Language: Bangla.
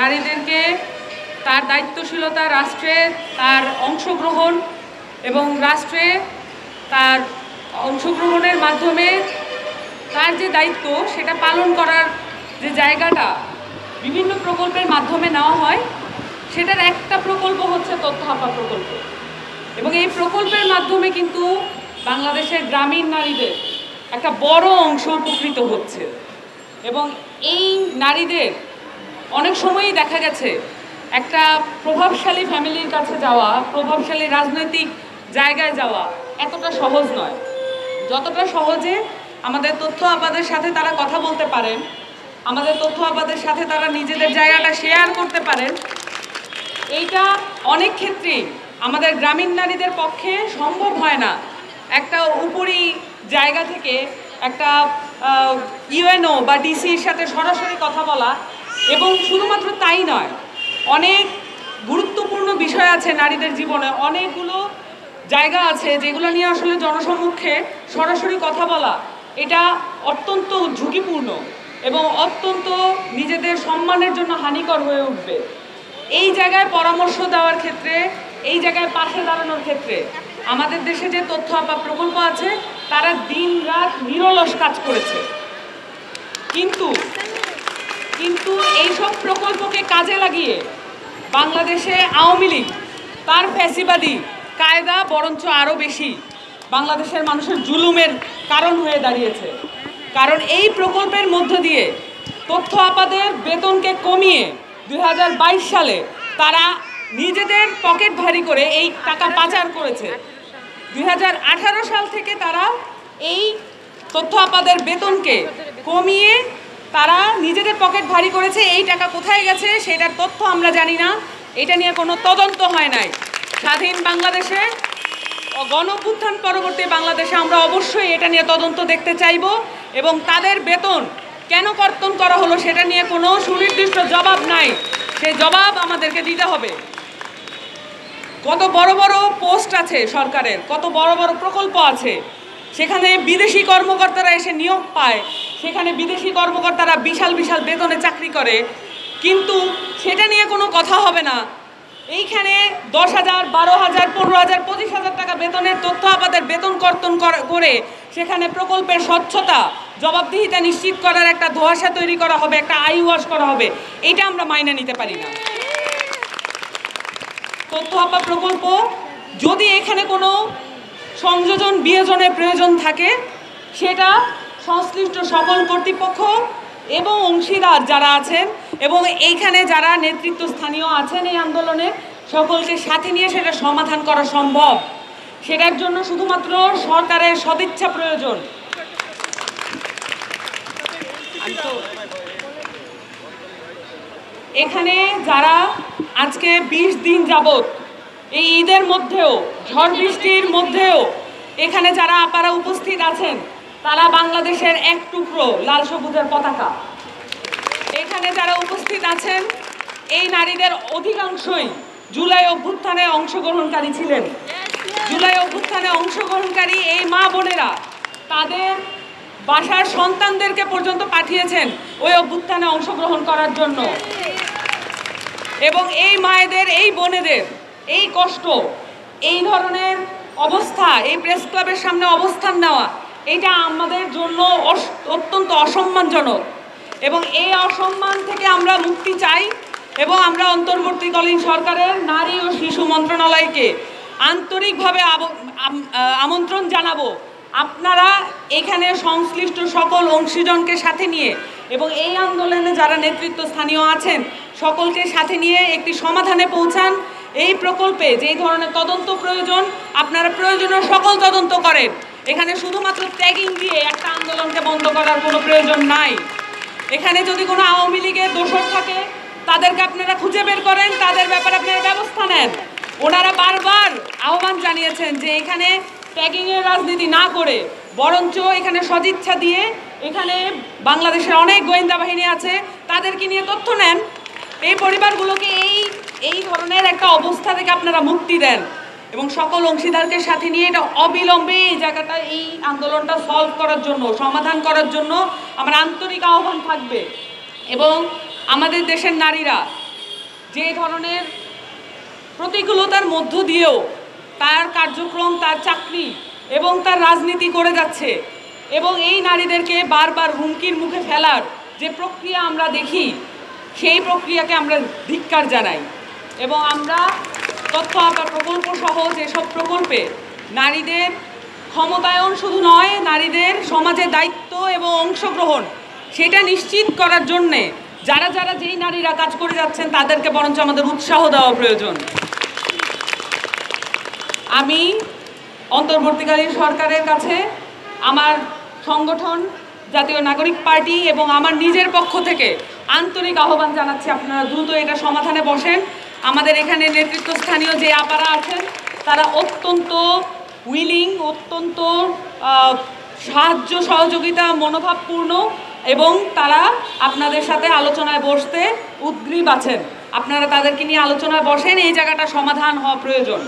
নারীদেরকে তার দায়িত্বশীলতা, রাষ্ট্রে তার অংশগ্রহণ এবং রাষ্ট্রে তার অংশগ্রহণের মাধ্যমে তার যে দায়িত্ব সেটা পালন করার যে জায়গাটা বিভিন্ন প্রকল্পের মাধ্যমে নেওয়া হয়, সেটার একটা প্রকল্প হচ্ছে তথ্য আপা প্রকল্প। এবং এই প্রকল্পের মাধ্যমে কিন্তু বাংলাদেশের গ্রামীণ নারীদের একটা বড় অংশ উপকৃত হচ্ছে। এবং এই নারীদের অনেক সময়ই দেখা গেছে একটা প্রভাবশালী ফ্যামিলির কাছে যাওয়া, প্রভাবশালী রাজনৈতিক জায়গায় যাওয়া এতটা সহজ নয়। যতটা সহজে আমাদের তথ্য আপাদের সাথে তারা কথা বলতে পারেন, আমাদের তথ্য আপাদের সাথে তারা নিজেদের জায়গাটা শেয়ার করতে পারেন, এইটা অনেক ক্ষেত্রেই আমাদের গ্রামীণ নারীদের পক্ষে সম্ভব হয় না। একটা উপরি জায়গা থেকে একটা ইউএনও বা ডিসির সাথে সরাসরি কথা বলা, এবং শুধুমাত্র তাই নয়, অনেক গুরুত্বপূর্ণ বিষয় আছে নারীদের জীবনে, অনেকগুলো জায়গা আছে যেগুলো নিয়ে আসলে জনসম্মুখে সরাসরি কথা বলা এটা অত্যন্ত ঝুঁকিপূর্ণ এবং অত্যন্ত নিজেদের সম্মানের জন্য হানিকর হয়ে উঠবে। এই জায়গায় পরামর্শ দেওয়ার ক্ষেত্রে, এই জায়গায় পাশে দাঁড়ানোর ক্ষেত্রে আমাদের দেশে যে তথ্য আপা প্রকল্প আছে তারা দিন রাত নিরলস কাজ করেছে। কিন্তু এইসব প্রকল্পকে কাজে লাগিয়ে বাংলাদেশে আওয়ামী লীগ তার ফ্যাসিবাদী কায়দা বরঞ্চ আরও বেশি বাংলাদেশের মানুষের জুলুমের কারণ হয়ে দাঁড়িয়েছে। কারণ এই প্রকল্পের মধ্য দিয়ে তথ্য আপাদের বেতনকে কমিয়ে 2022 সালে তারা নিজেদের পকেট ভারী করে এই টাকা পাচার করেছে। 2018 সাল থেকে তারা এই তথ্য আপাদের বেতনকে কমিয়ে তারা নিজেদের পকেট ভারী করেছে। এই টাকা কোথায় গেছে সেটার তথ্য আমরা জানি না, এটা নিয়ে কোনো তদন্ত হয় নাই। স্বাধীন বাংলাদেশে, গণঅভ্যুত্থান পরবর্তী বাংলাদেশে আমরা অবশ্যই এটা নিয়ে তদন্ত দেখতে চাইব, এবং তাদের বেতন কেন কর্তন করা হলো সেটা নিয়ে কোনো সুনির্দিষ্ট জবাব নাই, সেই জবাব আমাদেরকে দিতে হবে। কত বড় বড় পোস্ট আছে সরকারের, কত বড় বড় প্রকল্প আছে, সেখানে বিদেশি কর্মকর্তারা এসে নিয়োগ পায়, সেখানে বিদেশি কর্মকর্তারা বিশাল বিশাল বেতনে চাকরি করে, কিন্তু সেটা নিয়ে কোনো কথা হবে না। এইখানে 10,000, 12,000, 15,000, 25,000 টাকা বেতনের তথ্য আপাদের বেতন কর্তন করে সেখানে প্রকল্পের স্বচ্ছতা, জবাবদিহিতা নিশ্চিত করার একটা ধোঁয়াশা তৈরি করা হবে, একটা আই ওয়াশ করা হবে, এটা আমরা মাইনে নিতে পারি না। তথ্য আপা প্রকল্প যদি এখানে কোনো সংযোজন বিয়োজনের প্রয়োজন থাকে, সেটা সংশ্লিষ্ট সকল কর্তৃপক্ষ এবং অংশীদার যারা আছেন এবং এইখানে যারা নেতৃত্বস্থানীয় আছেন এই আন্দোলনে সকলকে সাথে নিয়ে সেটা সমাধান করা সম্ভব। সেটার জন্য শুধুমাত্র সরকারের সদিচ্ছা প্রয়োজন। এখানে যারা আজকে 20 দিন যাবত এই ঈদের মধ্যেও, ঝড় বৃষ্টির মধ্যেও এখানে যারা আপারা উপস্থিত আছেন, তারা বাংলাদেশের এক টুকরো লাল সবুজের পতাকা। এখানে যারা উপস্থিত আছেন এই নারীদের অধিকাংশই জুলাই অভ্যুত্থানে অংশগ্রহণকারী ছিলেন। জুলাই অভ্যুত্থানে অংশগ্রহণকারী এই মা বোনেরা তাদের বাসার সন্তানদেরকে পর্যন্ত পাঠিয়েছেন ওই অভ্যুত্থানে অংশগ্রহণ করার জন্য। এবং এই মায়েদের, এই বোনেদের এই কষ্ট, এই ধরনের অবস্থা, এই প্রেস ক্লাবের সামনে অবস্থান নেওয়া, এটা আমাদের জন্য অত্যন্ত অসম্মানজনক। এবং এই অসম্মান থেকে আমরা মুক্তি চাই এবং আমরা অন্তর্বর্তীকালীন সরকারের নারী ও শিশু মন্ত্রণালয়কে আন্তরিকভাবে আমন্ত্রণ জানাবো, আপনারা এখানে সংশ্লিষ্ট সকল অংশীজনকে সাথে নিয়ে এবং এই আন্দোলনে যারা নেতৃত্বস্থানীয় আছেন সকলকে সাথে নিয়ে একটি সমাধানে পৌঁছান। এই প্রকল্পে যেই ধরনের তদন্ত প্রয়োজন আপনারা প্রয়োজনীয় সকল তদন্ত করেন। এখানে শুধুমাত্র ট্যাগিং দিয়ে একটা আন্দোলনকে বন্ধ করার কোনো প্রয়োজন নাই। এখানে যদি কোনো আওয়ামী লীগের দোষর থাকে তাদেরকে আপনারা খুঁজে বের করেন, তাদের ব্যাপারে আপনারা ব্যবস্থা নেন। ওনারা বারবার আহ্বান জানিয়েছেন যে এখানে ট্যাগিংয়ের রাজনীতি না করে বরঞ্চ এখানে সদিচ্ছা দিয়ে এখানে বাংলাদেশের অনেক গোয়েন্দা বাহিনী আছে তাদেরকে নিয়ে তথ্য নেন, এই পরিবারগুলোকে এই ধরনের একটা অবস্থা থেকে আপনারা মুক্তি দেন এবং সকল অংশীদারকে সাথে নিয়ে এটা অবিলম্বে এই জায়গাটা, এই আন্দোলনটা সলভ করার জন্য, সমাধান করার জন্য আমার আন্তরিক আহ্বান থাকবে। এবং আমাদের দেশের নারীরা যে ধরনের প্রতিকূলতার মধ্য দিয়েও তার কার্যক্রম, তার চাকরি এবং তার রাজনীতি করে যাচ্ছে, এবং এই নারীদেরকে বারবার হুমকির মুখে ফেলার যে প্রক্রিয়া আমরা দেখি, সেই প্রক্রিয়াকে আমরা ধিক্কার জানাই। এবং আমরা তথ্য আঁকা প্রকল্প সহ যেসব প্রকল্পে নারীদের ক্ষমতায়ন শুধু নয়, নারীদের সমাজে দায়িত্ব এবং অংশগ্রহণ সেটা নিশ্চিত করার জন্যে যারা যারা যেই নারীরা কাজ করে যাচ্ছেন তাদেরকে বরঞ্চ আমাদের উৎসাহ দেওয়া প্রয়োজন। আমি অন্তর্বর্তীকালীন সরকারের কাছে আমার সংগঠন জাতীয় নাগরিক পার্টি এবং আমার নিজের পক্ষ থেকে আন্তরিক আহ্বান জানাচ্ছি, আপনারা দ্রুত এটা সমাধানে বসেন। আমাদের এখানে নেতৃত্বস্থানীয় যে আপারা আছেন তারা অত্যন্ত উইলিং, অত্যন্ত সাহায্য সহযোগিতা মনোভাবপূর্ণ, এবং তারা আপনাদের সাথে আলোচনায় বসতে উদ্গ্রীব আছেন। আপনারা তাদেরকে নিয়ে আলোচনায় বসেন, এই জায়গাটা সমাধান হওয়া প্রয়োজন।